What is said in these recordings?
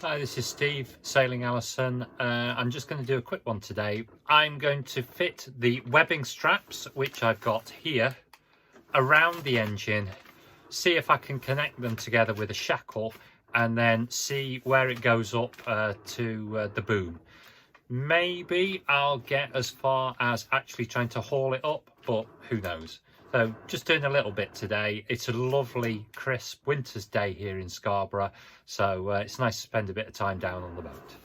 Hi, this is Steve, Sailing Alison. I'm just going to do a quick one today. I'm going to fit the webbing straps, which I've got here, around the engine, see if I can connect them together with a shackle, and then see where it goes up to the boom. Maybe I'll get as far as actually trying to haul it up, but who knows. So just doing a little bit today. It's a lovely crisp winter's day here in Scarborough, so it's nice to spend a bit of time down on the boat.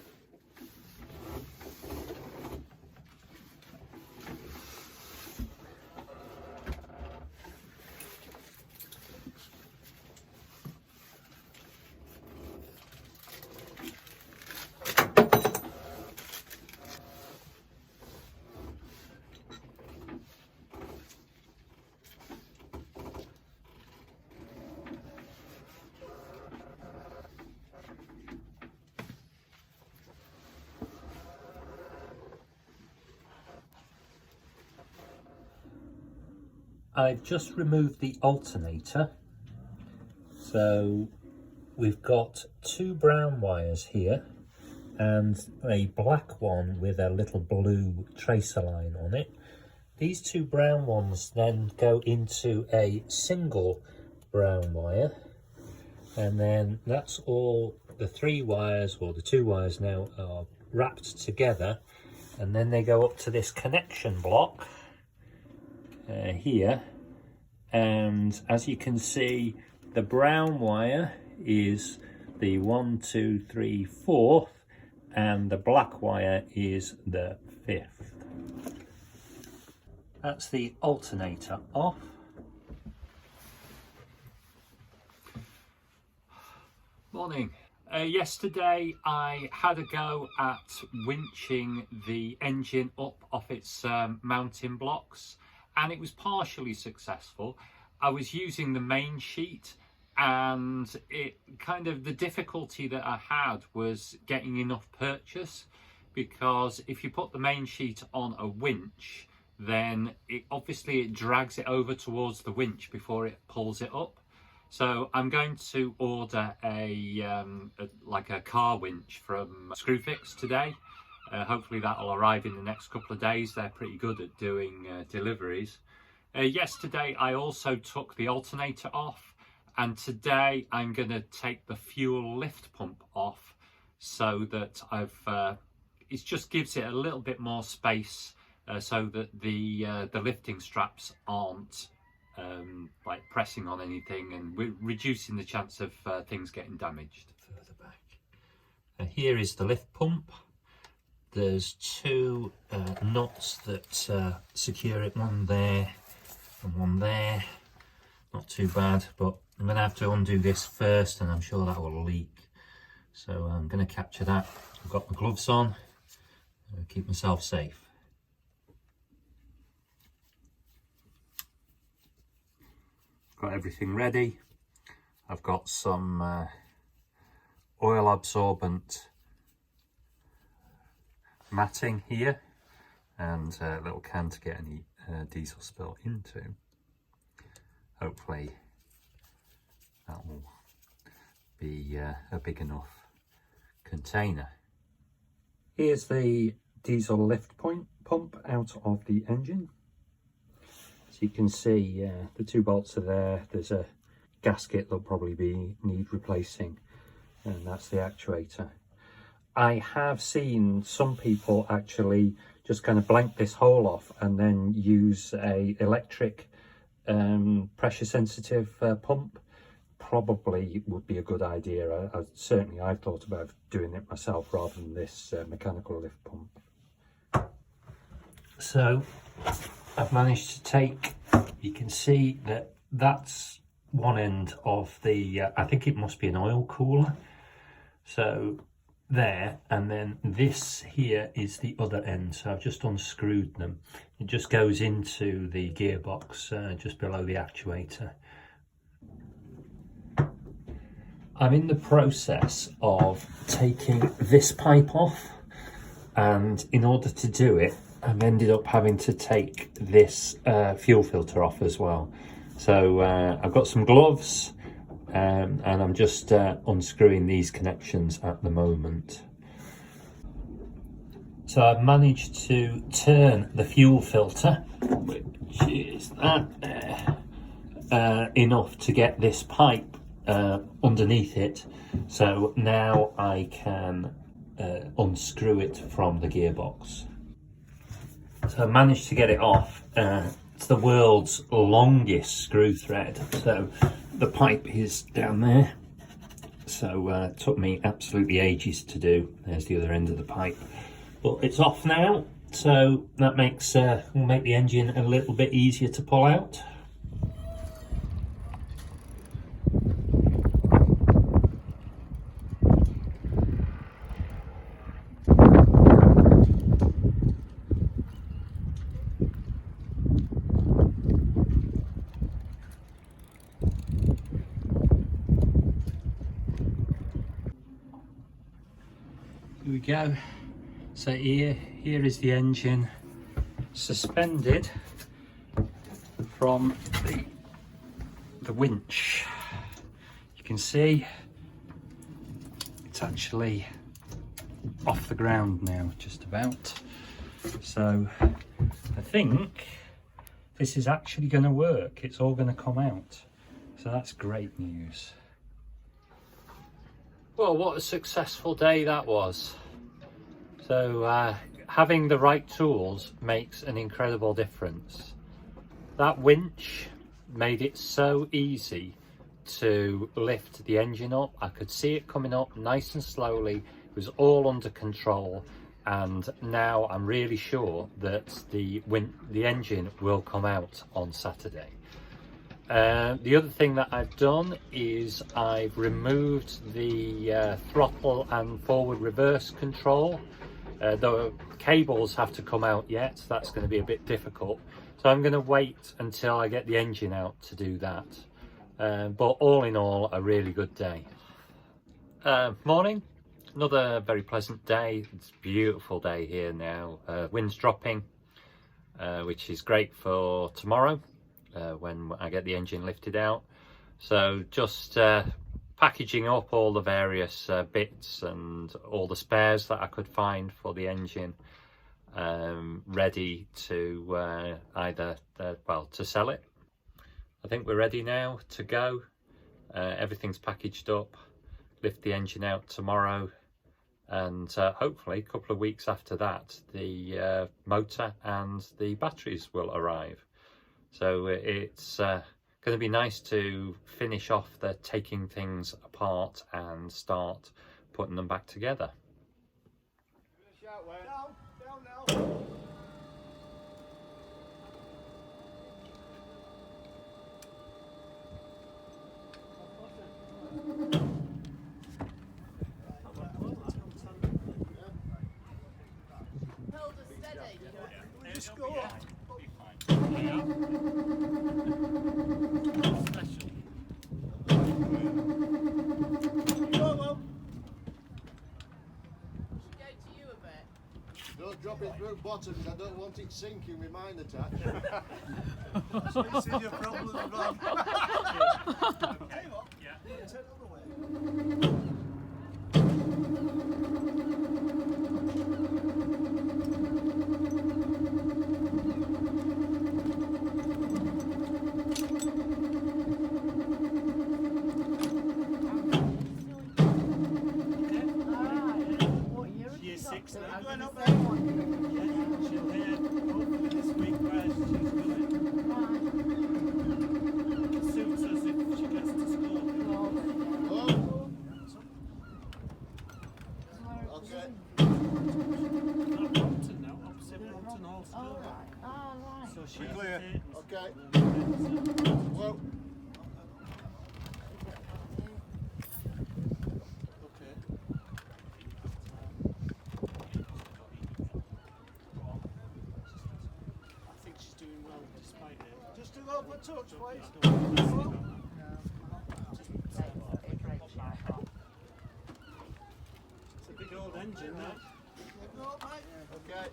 I've just removed the alternator, so we've got two brown wires here and a black one with a little blue tracer line on it. These two brown ones then go into a single brown wire, and then that's all the three wires, or the two wires now, are wrapped together, and then they go up to this connection block here, and as you can see, the brown wire is the 1, 2, 3, 4th, and the black wire is the 5th. That's the alternator off. Morning. Yesterday I had a go at winching the engine up off its mounting blocks, and it was partially successful. I was using the main sheet, and the difficulty that I had was getting enough purchase, because if you put the main sheet on a winch, then it drags it over towards the winch before it pulls it up. So I'm going to order a car winch from Screwfix today. Hopefully that'll arrive in the next couple of days. They're pretty good at doing deliveries. Yesterday I also took the alternator off, and today I'm going to take the fuel lift pump off, so that it just gives it a little bit more space, so that the lifting straps aren't pressing on anything, and we're reducing the chance of things getting damaged. Further back. Here is the lift pump. There's two nuts that secure it, one there and one there. Not too bad, but I'm going to have to undo this first, and I'm sure that will leak. So I'm going to capture that. I've got my gloves on, keep myself safe. Got everything ready. I've got some oil absorbent matting here, and a little can to get any diesel spill into. Hopefully that will be a big enough container. Here's the diesel lift pump out of the engine. So you can see the two bolts are there. There's a gasket that'll probably need replacing, and that's the actuator. I have seen some people actually just kind of blank this hole off and then use a electric pressure sensitive pump. Probably would be a good idea. Certainly I've thought about doing it myself rather than this mechanical lift pump. So I've managed to take, you can see that that's one end of the, I think it must be an oil cooler. So there, and then this here is the other end. So I've just unscrewed them. It just goes into the gearbox just below the actuator. I'm in the process of taking this pipe off, and in order to do it, I've ended up having to take this fuel filter off as well. So I've got some gloves, and I'm just unscrewing these connections at the moment. So I've managed to turn the fuel filter, which is that there, enough to get this pipe underneath it. So now I can unscrew it from the gearbox. So I managed to get it off. It's the world's longest screw thread. So the pipe is down there. So it took me absolutely ages to do. There's the other end of the pipe. But it's off now, so that makes will make the engine a little bit easier to pull out. Here we go. So here is the engine suspended from the winch. You can see it's actually off the ground now, just about. So I think this is actually going to work. It's all going to come out. So that's great news. Well, what a successful day that was. So having the right tools makes an incredible difference. That winch made it so easy to lift the engine up. I could see it coming up nice and slowly. It was all under control, and now I'm really sure that the engine will come out on Saturday. The other thing that I've done is I've removed the throttle and forward reverse control. The cables have to come out yet, that's going to be a bit difficult. So I'm going to wait until I get the engine out to do that. But all in all, a really good day. Morning, another very pleasant day. It's a beautiful day here now. Wind's dropping, which is great for tomorrow when I get the engine lifted out. So just packaging up all the various bits and all the spares that I could find for the engine, ready to either to sell it. I think we're ready now to go. Everything's packaged up, lift the engine out tomorrow, and hopefully a couple of weeks after that the motor and the batteries will arrive. So it's going to be nice to finish off the taking things apart and start putting them back together. Just go up. Don't drop it through bottom, because I don't want it sinking with mine attached. So you see your problems, man. Hey, what? Yeah. Turn the other way. Year 6 now. Going up there. She'll hear hopefully this week where she's going. It suits us if she gets to school. Okay. Not Brompton now, opposite Brompton Hall School. So she's Clear. Okay. Well. Just do that for a touch, please. It's a big old engine, that. Okay.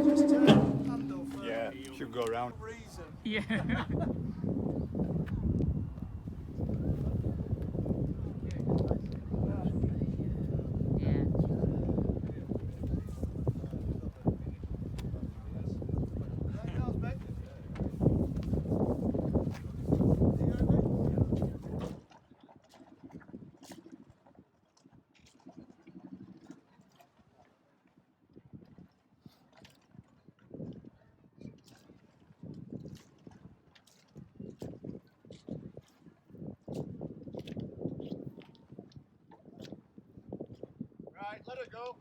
Just turn the handle for Yeah, should go around. reason. Yeah. Yeah. Right, let it go.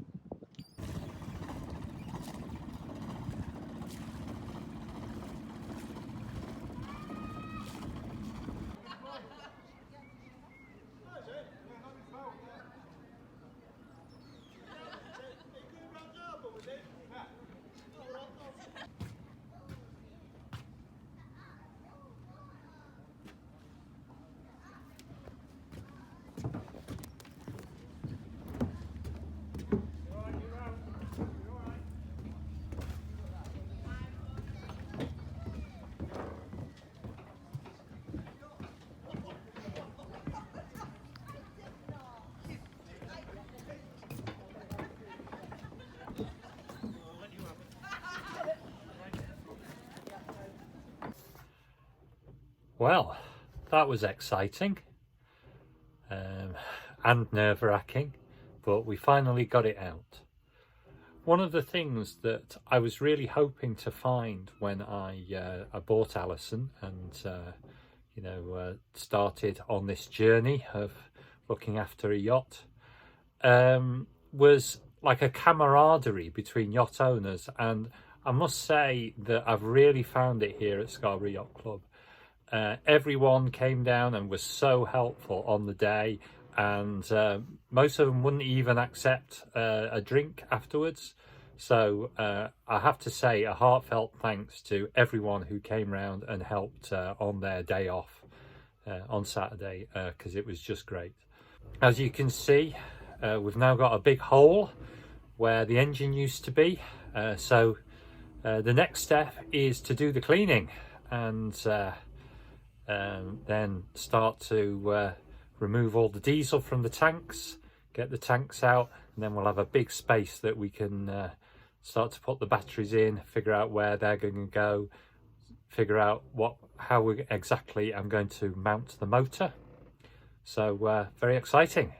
Well, that was exciting and nerve-wracking, but we finally got it out. One of the things that I was really hoping to find when I bought Alison and started on this journey of looking after a yacht was like a camaraderie between yacht owners, and I must say that I've really found it here at Scarborough Yacht Club. Everyone came down and was so helpful on the day, and most of them wouldn't even accept a drink afterwards. So I have to say a heartfelt thanks to everyone who came round and helped on their day off on Saturday, because it was just great. As you can see, we've now got a big hole where the engine used to be, so the next step is to do the cleaning and then start to remove all the diesel from the tanks, get the tanks out, and then we'll have a big space that we can start to put the batteries in, figure out where they're going to go, figure out how exactly I'm going to mount the motor. So very exciting.